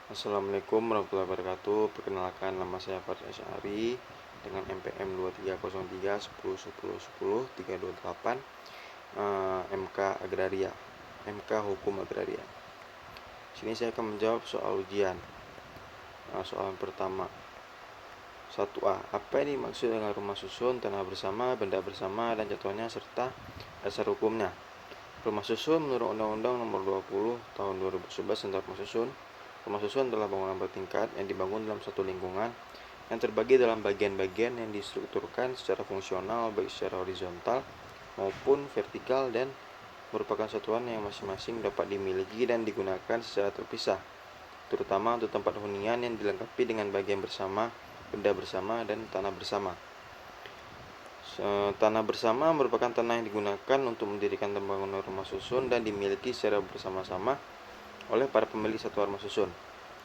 Assalamualaikum warahmatullahi wabarakatuh. Perkenalkan, nama saya Farid Asy'ari dengan NPM 230310101038, MK Agraria, MK Hukum Agraria. Sini saya akan menjawab soal ujian. Soal pertama, 1A. Apa yang dimaksud dengan rumah susun, tanah bersama, benda bersama, dan contohnya serta dasar hukumnya? Rumah susun menurut Undang-Undang Nomor 20 Tahun 2011 tentang rumah susun. Rumah susun adalah bangunan bertingkat yang dibangun dalam satu lingkungan yang terbagi dalam bagian-bagian yang distrukturkan secara fungsional baik secara horizontal maupun vertikal dan merupakan satuan yang masing-masing dapat dimiliki dan digunakan secara terpisah, terutama untuk tempat hunian yang dilengkapi dengan bagian bersama, benda bersama, dan tanah bersama. Tanah bersama merupakan tanah yang digunakan untuk mendirikan bangunan rumah susun dan dimiliki secara bersama-sama oleh para pemilik satuan rumah susun.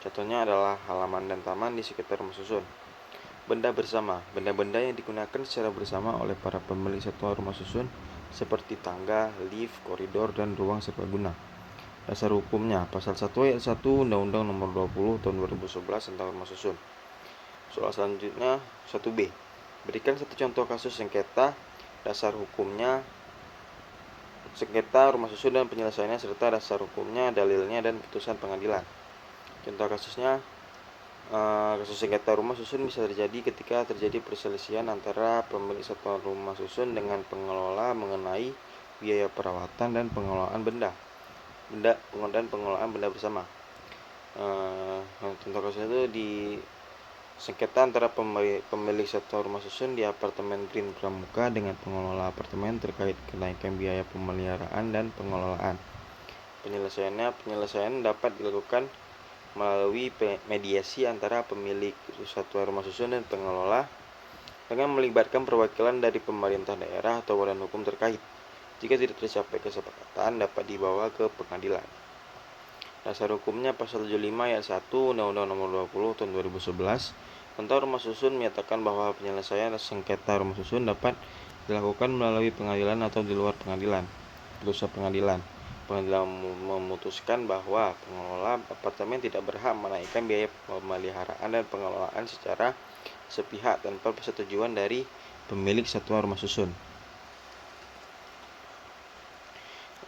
Contohnya adalah halaman dan taman di sekitar rumah susun. Benda bersama, benda-benda yang digunakan secara bersama oleh para pemilik satuan rumah susun seperti tangga, lift, koridor, dan ruang serbaguna. Dasar hukumnya, pasal 1 ayat 1 Undang-Undang Nomor 20 Tahun 2011 tentang rumah susun. Soal selanjutnya 1B. Berikan satu contoh kasus sengketa, dasar hukumnya, sengketa rumah susun dan penyelesaiannya serta dasar hukumnya, dalilnya, dan putusan pengadilan. Contoh kasusnya, kasus sengketa rumah susun bisa terjadi ketika terjadi perselisihan antara pemilik satuan rumah susun dengan pengelola mengenai biaya perawatan dan pengelolaan benda bersama. Contoh kasusnya itu di sengketa antara pemilik satuan rumah susun di apartemen Green Pramuka dengan pengelola apartemen terkait kenaikan biaya pemeliharaan dan pengelolaan. Penyelesaian dapat dilakukan melalui mediasi antara pemilik satuan rumah susun dan pengelola dengan melibatkan perwakilan dari pemerintah daerah atau badan hukum terkait. Jika tidak tercapai kesepakatan, dapat dibawa ke pengadilan. Dasar hukumnya pasal 75 ayat 1 Undang-Undang Nomor 20 Tahun 2011 tentang rumah susun menyatakan bahwa penyelesaian sengketa rumah susun dapat dilakukan melalui pengadilan atau di luar pengadilan. Putusan pengadilan. Pengadilan memutuskan bahwa pengelola apartemen tidak berhak menaikkan biaya pemeliharaan dan pengelolaan secara sepihak tanpa persetujuan dari pemilik satuan rumah susun.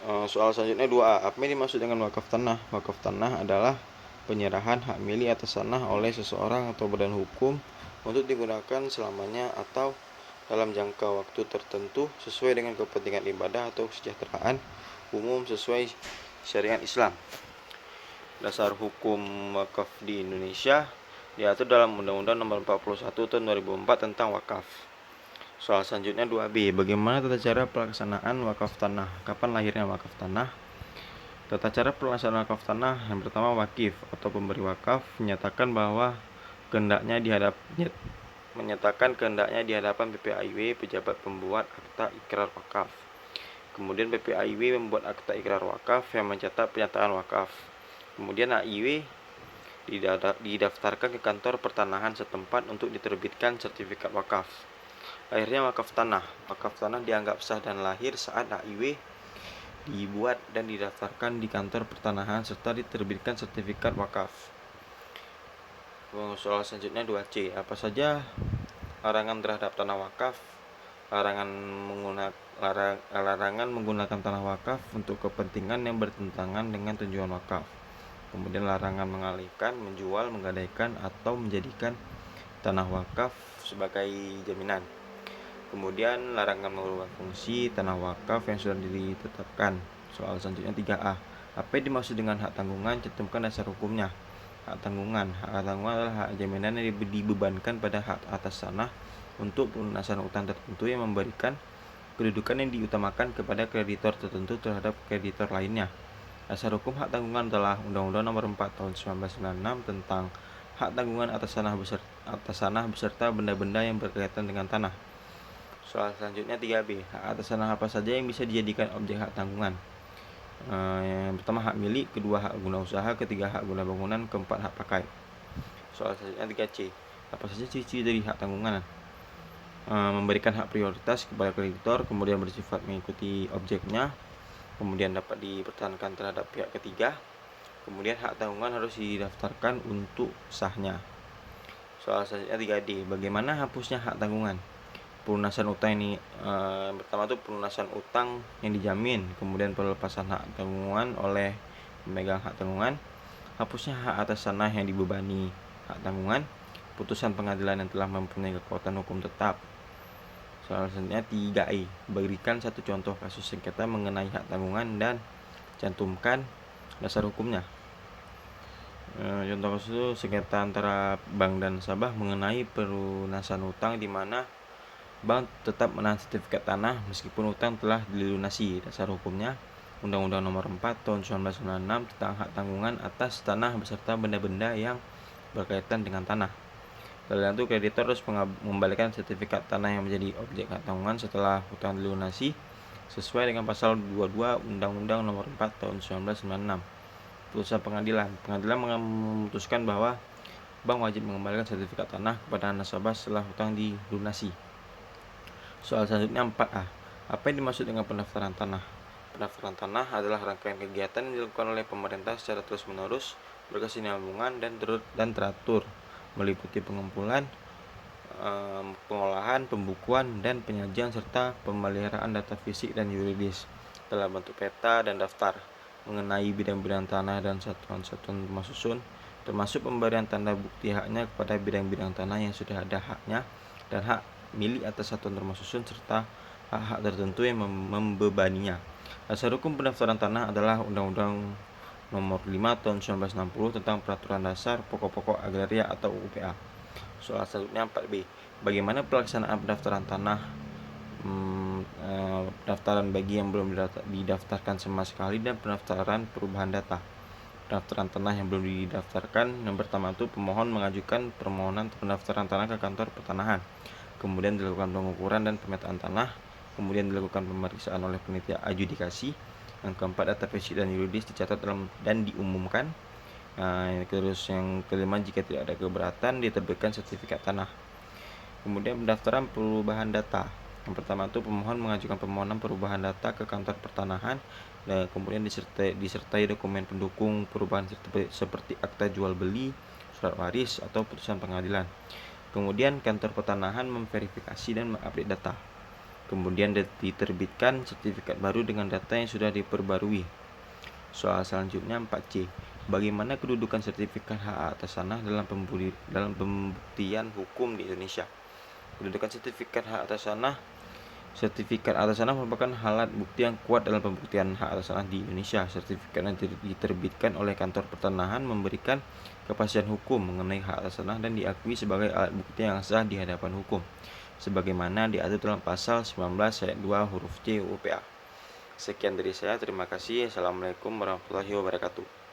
Soal selanjutnya 2A. Apa yang dimaksud dengan wakaf tanah? Wakaf tanah adalah penyerahan hak milik atas tanah oleh seseorang atau badan hukum untuk digunakan selamanya atau dalam jangka waktu tertentu sesuai dengan kepentingan ibadah atau kesejahteraan umum sesuai syariat Islam. Dasar hukum wakaf di Indonesia diatur dalam Undang-Undang Nomor 41 Tahun 2004 tentang wakaf. Soal selanjutnya 2B. Bagaimana tata cara pelaksanaan wakaf tanah? Kapan lahirnya wakaf tanah? Tata cara pelaksanaan wakaf tanah yang pertama, wakif atau pemberi wakaf menyatakan kehendaknya di hadapan PPAIW, pejabat pembuat akta ikrar wakaf. Kemudian PPAIW membuat akta ikrar wakaf yang mencatat pernyataan wakaf. Kemudian AIW didaftarkan ke kantor pertanahan setempat untuk diterbitkan sertifikat wakaf. Akhirnya wakaf tanah. Wakaf tanah dianggap sah dan lahir saat AIW dibuat dan didaftarkan di kantor pertanahan serta diterbitkan sertifikat wakaf. Soal selanjutnya 2C. Apa saja larangan terhadap tanah wakaf? Larangan menggunakan tanah wakaf untuk kepentingan yang bertentangan dengan tujuan wakaf. Kemudian larangan mengalihkan, menjual, menggadaikan, atau menjadikan tanah wakaf sebagai jaminan. Kemudian larangan mengubah fungsi tanah wakaf yang sudah ditetapkan. Soal selanjutnya 3A. Apa yang dimaksud dengan hak tanggungan? Cantumkan dasar hukumnya. Hak tanggungan adalah hak jaminan yang dibebankan pada hak atas tanah untuk pelunasan utang tertentu yang memberikan kedudukan yang diutamakan kepada kreditor tertentu terhadap kreditor lainnya. Dasar hukum hak tanggungan adalah Undang-Undang Nomor 4 Tahun 1996 tentang hak tanggungan atas tanah beserta benda-benda yang berkaitan dengan tanah. Soal selanjutnya 3B. Hak atas tanah apa saja yang bisa dijadikan objek hak tanggungan? Yang pertama hak milik, kedua hak guna usaha, ketiga hak guna bangunan, keempat hak pakai. Soal selanjutnya 3C. Apa saja ciri-ciri dari hak tanggungan? Memberikan hak prioritas kepada kreditor, kemudian bersifat mengikuti objeknya, kemudian dapat dipertahankan terhadap pihak ketiga, Kemudian hak tanggungan harus didaftarkan untuk sahnya. Soal selanjutnya 3D, bagaimana hapusnya hak tanggungan? Pelunasan utang ini pertama itu pelunasan utang yang dijamin, kemudian pelepasan hak tanggungan oleh pemegang hak tanggungan, hapusnya hak atas tanah yang dibebani hak tanggungan, putusan pengadilan yang telah mempunyai kekuatan hukum tetap. Soal selanjutnya 3E, berikan satu contoh kasus sengketa mengenai hak tanggungan dan cantumkan dasar hukumnya. Contoh kasus itu sengketa antara bank dan nasabah mengenai pelunasan utang di mana bank tetap menahan sertifikat tanah meskipun utang telah dilunasi. Dasar hukumnya Undang-Undang Nomor 4 Tahun 1996 tentang hak tanggungan atas tanah beserta benda-benda yang berkaitan dengan tanah. Selain itu, kreditor harus mengembalikan sertifikat tanah yang menjadi objek hak tanggungan setelah hutang dilunasi sesuai dengan pasal 22 Undang-Undang Nomor 4 Tahun 1996. Putusan pengadilan memutuskan bahwa bank wajib mengembalikan sertifikat tanah kepada nasabah setelah hutang dilunasi. Soal selanjutnya 4A. Apa yang dimaksud dengan pendaftaran tanah? Pendaftaran tanah adalah rangkaian kegiatan yang dilakukan oleh pemerintah secara terus-menerus, berkesinambungan dan teratur, meliputi pengumpulan, pengolahan, pembukuan, dan penyajian serta pemeliharaan data fisik dan yuridis dalam bentuk peta dan daftar mengenai bidang-bidang tanah dan satuan-satuan rumah susun, termasuk pemberian tanda bukti haknya kepada bidang-bidang tanah yang sudah ada haknya dan hak milik atas satuan rumah susun serta hak-hak tertentu yang membebaninya. Dasar hukum pendaftaran tanah adalah Undang-Undang Nomor 5 Tahun 1960 tentang Peraturan Dasar Pokok-pokok Agraria atau UPA. Soal selanjutnya 4B. Bagaimana pelaksanaan pendaftaran tanah? Pendaftaran bagi yang belum didaftarkan sama sekali dan pendaftaran perubahan data. Pendaftaran tanah yang belum didaftarkan, yang pertama itu pemohon mengajukan permohonan pendaftaran tanah ke kantor pertanahan. Kemudian dilakukan pengukuran dan pemetaan tanah. Kemudian dilakukan pemeriksaan oleh panitia adjudikasi. Yang keempat, data fisik dan yuridis dicatat dan diumumkan. Terus yang kelima, jika tidak ada keberatan diterbitkan sertifikat tanah. Kemudian pendaftaran perubahan data. Yang pertama itu pemohon mengajukan permohonan perubahan data ke kantor pertanahan dan kemudian disertai dokumen pendukung perubahan seperti akta jual beli, surat waris atau putusan pengadilan. Kemudian kantor pertanahan memverifikasi dan mengupdate data. Kemudian diterbitkan sertifikat baru dengan data yang sudah diperbarui. Soal selanjutnya 4C. Bagaimana kedudukan sertifikat hak atas tanah dalam pembuktian hukum di Indonesia? Kedudukan sertifikat hak atas tanah. Sertifikat atas tanah merupakan alat bukti yang kuat dalam pembuktian hak atas tanah di Indonesia. Sertifikat yang diterbitkan oleh kantor pertanahan memberikan kepastian hukum mengenai hak atas tanah dan diakui sebagai alat bukti yang sah di hadapan hukum, sebagaimana diatur dalam pasal 19 ayat 2 huruf C UPA. Sekian dari saya, terima kasih. Assalamualaikum warahmatullahi wabarakatuh.